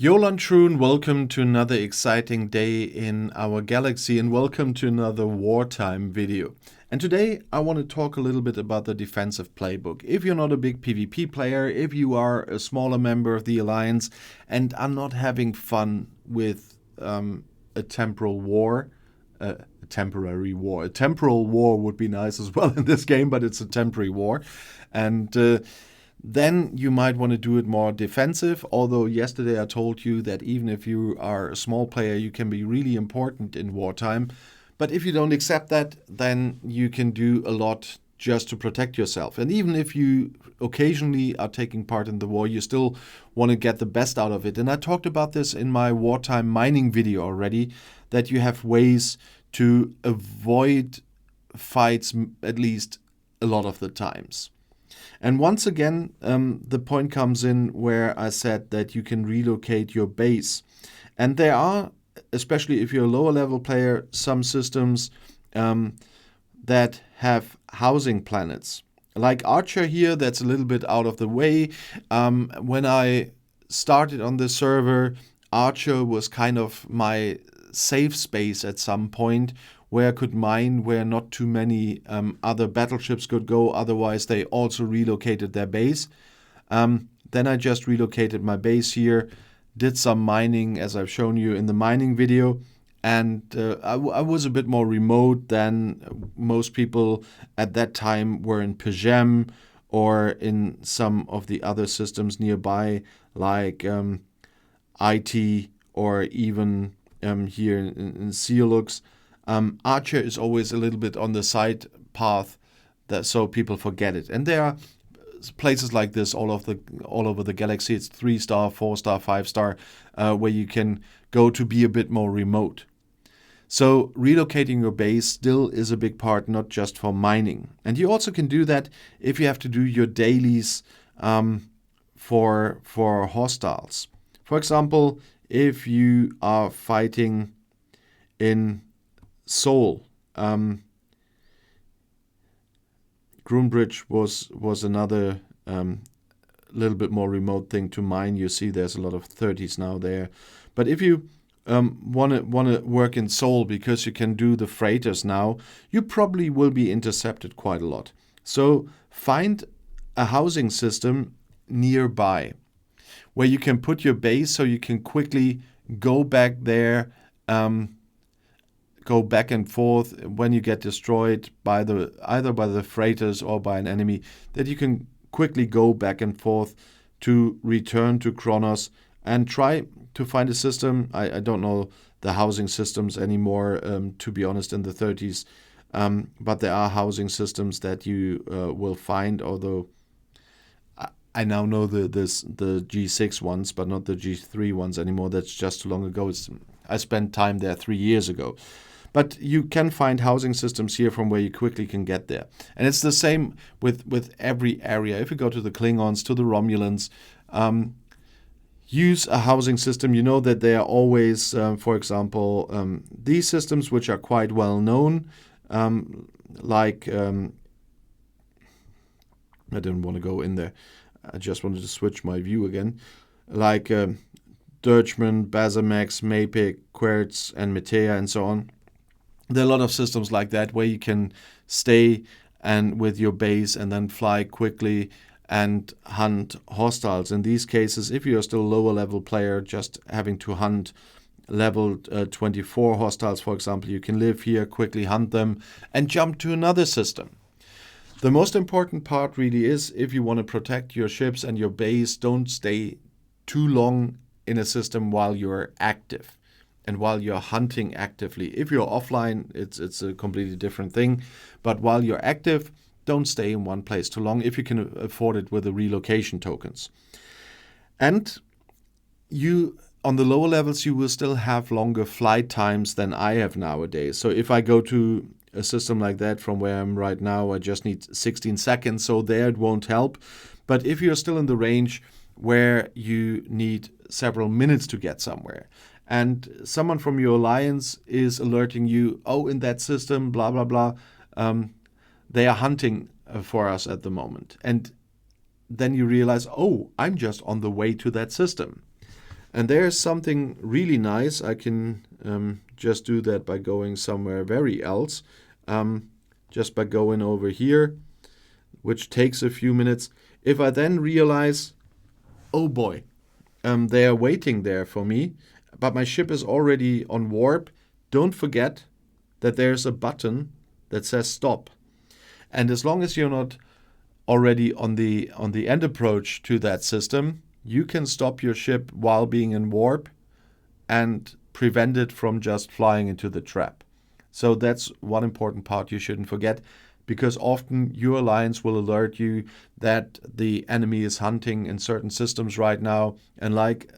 Yolan Troon, welcome to another exciting day in our galaxy and welcome to another wartime video. And today I want to talk a little bit about the defensive playbook. If you're not a big PvP player, if you are a smaller member of the Alliance and are not having fun with a temporal war, a temporary war. A temporal war would be nice as well in this game, but it's a temporary war. And then you might want to do it more defensive, although yesterday I told you that even if you are a small player, you can be really important in wartime. But if you don't accept that, then you can do a lot just to protect yourself. And even if you occasionally are taking part in the war, you still want to get the best out of it. And I talked about this in my wartime mining video already, that you have ways to avoid fights at least a lot of the times. And once again, the point comes in where I said that you can relocate your base. And there are, especially if you're a lower level player, some systems that have housing planets. Like Archer here, that's a little bit out of the way. When I started on the server, Archer was kind of my safe space at some point, where I could mine where not too many other battleships could go. Otherwise, they also relocated their base. Then I just relocated my base here, did some mining, as I've shown you in the mining video. And I was a bit more remote than most people at that time were in Pajam or in some of the other systems nearby, like IT or even here in Ciolux. Archer is always a little bit on the side path, that so people forget it. And there are places like this all over the galaxy. It's 3-star, 4-star, 5-star, where you can go to be a bit more remote. So relocating your base still is a big part, not just for mining. And you also can do that if you have to do your dailies for hostiles. For example, if you are fighting in Seoul, Groombridge was another little bit more remote thing to mine. You see there's a lot of 30s now there. But if you want to work in Seoul because you can do the freighters now, you probably will be intercepted quite a lot. So find a housing system nearby where you can put your base so you can quickly go back there, go back and forth when you get destroyed by either by the freighters or by an enemy, that you can quickly go back and forth to return to Kronos and try to find a system. I don't know the housing systems anymore, to be honest, in the 30s. But there are housing systems that you will find, although I now know the G6 ones, but not the G3 ones anymore. That's just too long ago. I spent time there 3 years ago. But you can find housing systems here from where you quickly can get there. And it's the same with every area. If you go to the Klingons, to the Romulans, use a housing system. You know that they are always, for example, these systems which are quite well known, like, I didn't want to go in there. I just wanted to switch my view again. Like Dirchman, Bazamax, Mapik, Querts, and Metea, and so on. There are a lot of systems like that where you can stay and with your base and then fly quickly and hunt hostiles. In these cases, if you're still a lower level player, just having to hunt level 24 hostiles, for example, you can live here, quickly hunt them, and jump to another system. The most important part really is, if you want to protect your ships and your base, don't stay too long in a system while you're active and while you're hunting actively. If you're offline, it's a completely different thing. But while you're active, don't stay in one place too long if you can afford it with the relocation tokens. And you, on the lower levels, you will still have longer flight times than I have nowadays. So if I go to a system like that from where I'm right now, I just need 16 seconds. So there it won't help. But if you're still in the range where you need several minutes to get somewhere, and someone from your alliance is alerting you, oh, in that system, blah, blah, blah, they are hunting for us at the moment. And then you realize, oh, I'm just on the way to that system. And there's something really nice. I can just do that by going somewhere very else. Just by going over here, which takes a few minutes. If I then realize, oh boy, they are waiting there for me, but my ship is already on warp, don't forget that there's a button that says stop. And as long as you're not already on the end approach to that system, you can stop your ship while being in warp and prevent it from just flying into the trap. So that's one important part you shouldn't forget, because often your alliance will alert you that the enemy is hunting in certain systems right now. And like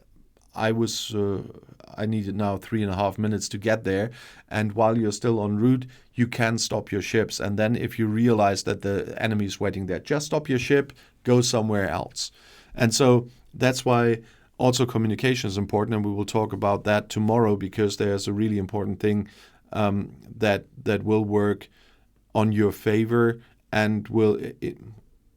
I needed now 3.5 minutes to get there. And while you're still en route, you can stop your ships. And then if you realize that the enemy is waiting there, just stop your ship, go somewhere else. And so that's why also communication is important. And we will talk about that tomorrow, because there's a really important thing that will work on your favor and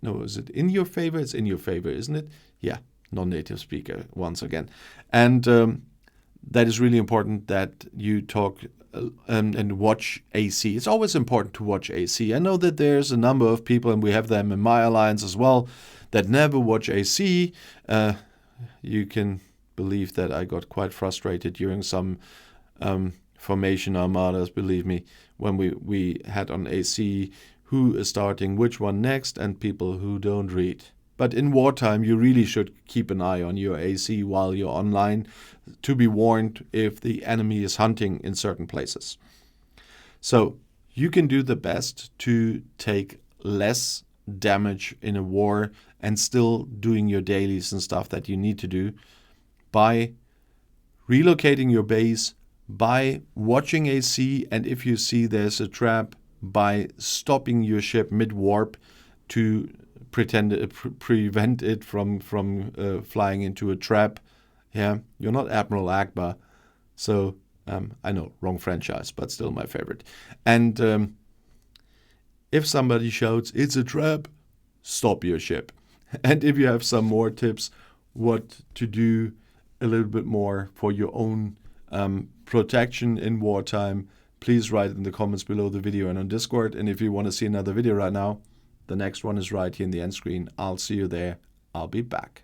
is it in your favor? It's in your favor, isn't it? Yeah, non-native speaker once again. And that is really important that you talk and watch AC. It's always important to watch AC. I know that there's a number of people, and we have them in my alliance as well, that never watch AC. You can believe that I got quite frustrated during some formation armadas, believe me, when we had on AC who is starting which one next and people who don't read. But in wartime, you really should keep an eye on your AC while you're online to be warned if the enemy is hunting in certain places. So you can do the best to take less damage in a war and still doing your dailies and stuff that you need to do by relocating your base, by watching AC, and if you see there's a trap, by stopping your ship mid-warp to prevent it from flying into a trap. Yeah, you're not Admiral Akbar, so I know, wrong franchise, but still my favorite. And if somebody shouts, "It's a trap," stop your ship. And if you have some more tips what to do a little bit more for your own protection in wartime, please write in the comments below the video and on Discord. And if you want to see another video right now, the next one is right here in the end screen. I'll see you there. I'll be back.